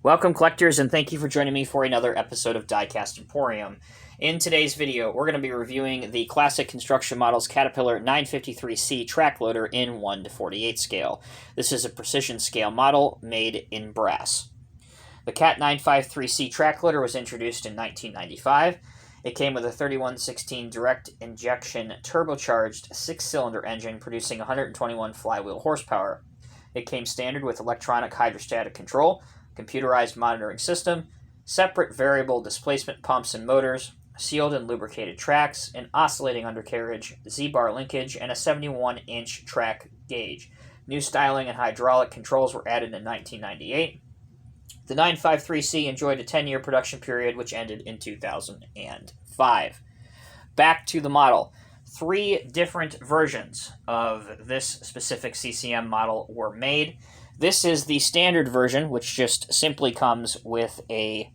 Welcome, collectors, and thank you for joining me for another episode of Diecast Emporium. In today's video, we're going to be reviewing the classic construction models Caterpillar 953C track loader in 1:48 scale. This is a precision scale model made in brass. The Cat 953C track loader was introduced in 1995. It came with a 3116 direct injection turbocharged 6-cylinder engine producing 121 flywheel horsepower. It came standard with electronic hydrostatic control, computerized monitoring system, separate variable displacement pumps and motors, sealed and lubricated tracks, an oscillating undercarriage, Z-bar linkage, and a 71-inch track gauge. New styling and hydraulic controls were added in 1998. The 953C enjoyed a 10-year production period, which ended in 2005. Back to the model. 3 different versions of this specific CCM model were made. This is the standard version, which just simply comes with a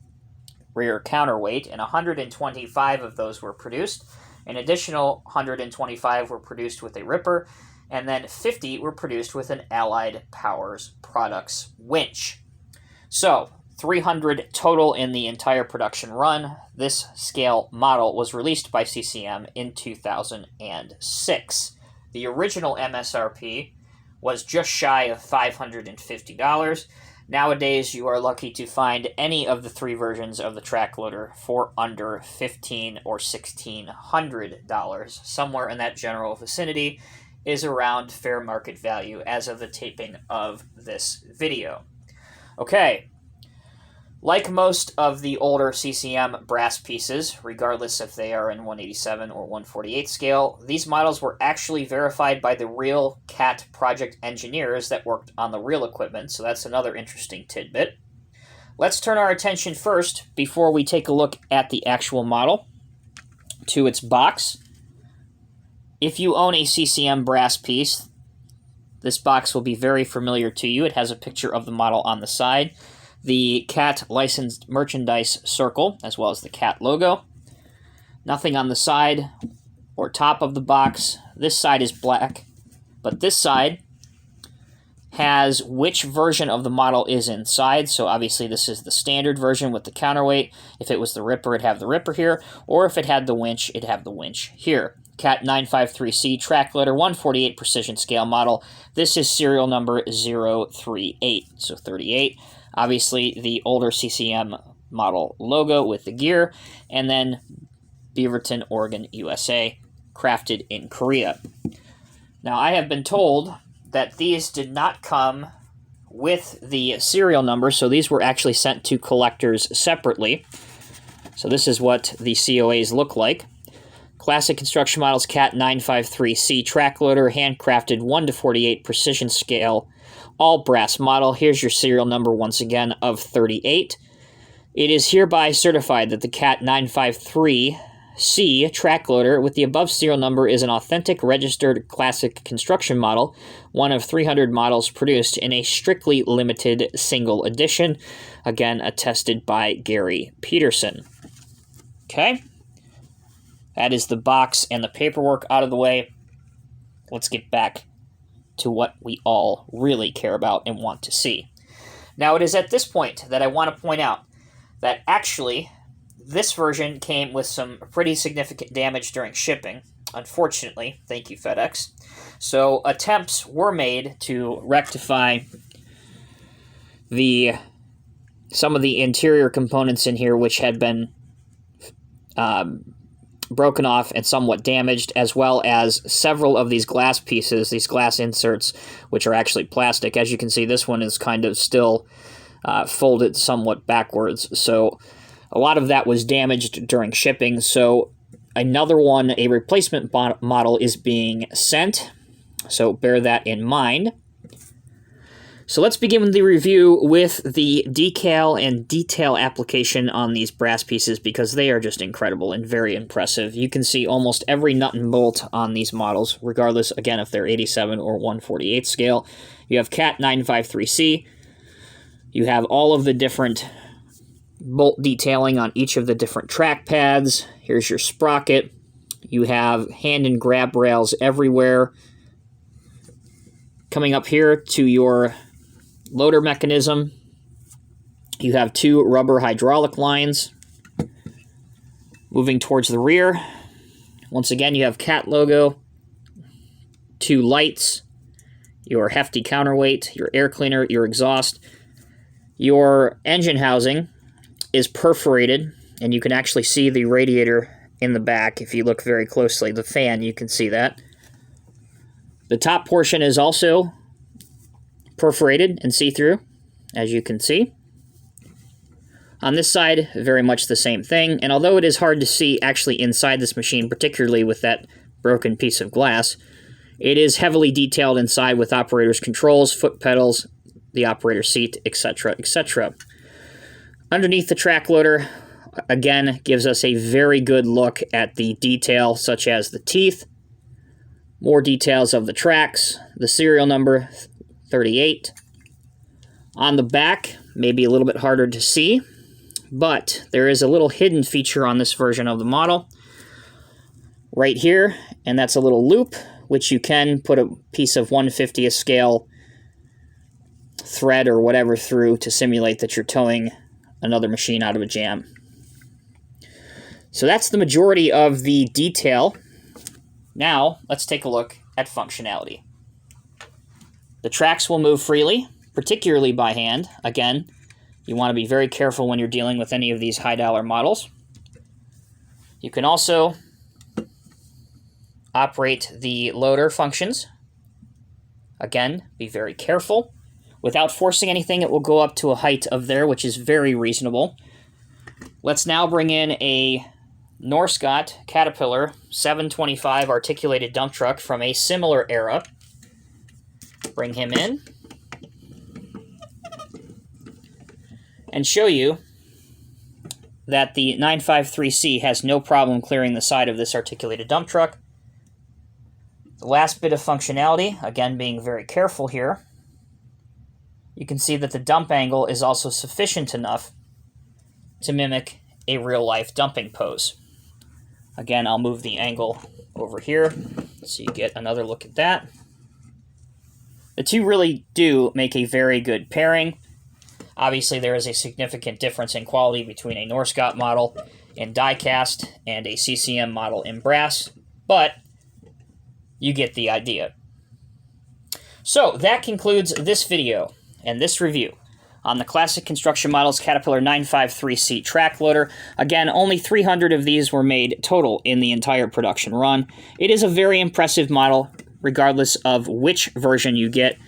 rear counterweight, and 125 of those were produced. An additional 125 were produced with a ripper, and then 50 were produced with an Allied Powers Products winch. So, 300 total in the entire production run. This scale model was released by CCM in 2006. The original MSRP was just shy of $550. Nowadays, you are lucky to find any of the 3 versions of the track loader for under $1,500 or $1,600. Somewhere in that general vicinity is around fair market value as of the taping of this video. Okay. Like most of the older CCM brass pieces, regardless if they are in 187 or 148 scale, these models were actually verified by the real CAT project engineers that worked on the real equipment, so that's another interesting tidbit. Let's turn our attention first, before we take a look at the actual model, to its box. If you own a CCM brass piece, this box will be very familiar to you. It has a picture of the model on the side, the CAT licensed merchandise circle, as well as the CAT logo. Nothing on the side or top of the box. This side is black, but this side has which version of the model is inside. So obviously this is the standard version with the counterweight. If it was the ripper, it'd have the ripper here, or if it had the winch, it'd have the winch here. Cat 953C track loader 148 precision scale model. This is serial number 038, so 38. Obviously, the older CCM model logo with the gear, and then Beaverton, Oregon, USA, crafted in Korea. Now, I have been told that these did not come with the serial number, so these were actually sent to collectors separately. So this is what the COAs look like. Classic Construction Models Cat 953C track loader, handcrafted 1:48 precision scale, all brass model. Here's your serial number once again of 38. It is hereby certified that the Cat 953C track loader with the above serial number is an authentic registered classic construction model, one of 300 models produced in a strictly limited single edition, again attested by Gary Peterson. Okay, that is the box and the paperwork out of the way. Let's get back to what we all really care about and want to see. Now, it is at this point that I want to point out that actually this version came with some pretty significant damage during shipping. Unfortunately, thank you FedEx. So attempts were made to rectify some of the interior components in here, which had been broken off and somewhat damaged, as well as several of these glass pieces, these glass inserts, which are actually plastic. As you can see, this one is kind of still folded somewhat backwards. So a lot of that was damaged during shipping. So another one, a replacement model, is being sent. So bear that in mind. So let's begin the review with the decal and detail application on these brass pieces, because they are just incredible and very impressive. You can see almost every nut and bolt on these models, regardless, again, if they're 87 or 148 scale. You have Cat 953C. You have all of the different bolt detailing on each of the different track pads. Here's your sprocket. You have hand and grab rails everywhere. Coming up here to your loader mechanism, You have 2 rubber hydraulic lines moving towards the rear. Once again, you have Cat logo, 2 lights, your hefty counterweight, your air cleaner, your exhaust. Your engine housing is perforated, and you can actually see the radiator in the back if you look very closely. The fan, you can see that. The top portion is also perforated and see-through, as you can see. On this side, very much the same thing, and although it is hard to see actually inside this machine, particularly with that broken piece of glass, it is heavily detailed inside with operator's controls, foot pedals, the operator seat, etc., etc. Underneath the track loader, again, gives us a very good look at the detail, such as the teeth, more details of the tracks, the serial number 38. On the back, maybe a little bit harder to see, but there is a little hidden feature on this version of the model right here, and that's a little loop, which you can put a piece of 1/50th scale thread or whatever through to simulate that you're towing another machine out of a jam. So that's the majority of the detail. Now, let's take a look at functionality. The tracks will move freely, particularly by hand. Again, you want to be very careful when you're dealing with any of these high-dollar models. You can also operate the loader functions. Again, be very careful. Without forcing anything, it will go up to a height of there, which is very reasonable. Let's now bring in a Norscot Caterpillar 725 articulated dump truck from a similar era. Bring him in and show you that the 953C has no problem clearing the side of this articulated dump truck. The last bit of functionality, again being very careful here, you can see that the dump angle is also sufficient enough to mimic a real-life dumping pose. Again, I'll move the angle over here so you get another look at that. The two really do make a very good pairing. Obviously, there is a significant difference in quality between a Norscot model in die-cast and a CCM model in brass, but you get the idea. So, that concludes this video and this review on the Classic Construction Models Caterpillar 953C track loader. Again, only 300 of these were made total in the entire production run. It is a very impressive model, regardless of which version you get,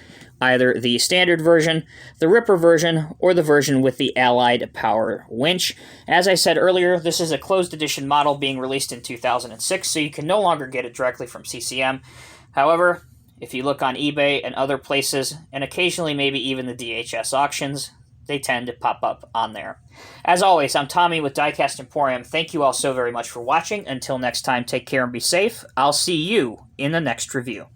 either the standard version, the Ripper version, or the version with the Allied Power winch. As I said earlier, this is a closed edition model being released in 2006, so you can no longer get it directly from CCM. However, if you look on eBay and other places, and occasionally maybe even the DHS auctions, they tend to pop up on there. As always, I'm Tommy with Diecast Emporium. Thank you all so very much for watching. Until next time, take care and be safe. I'll see you in the next review.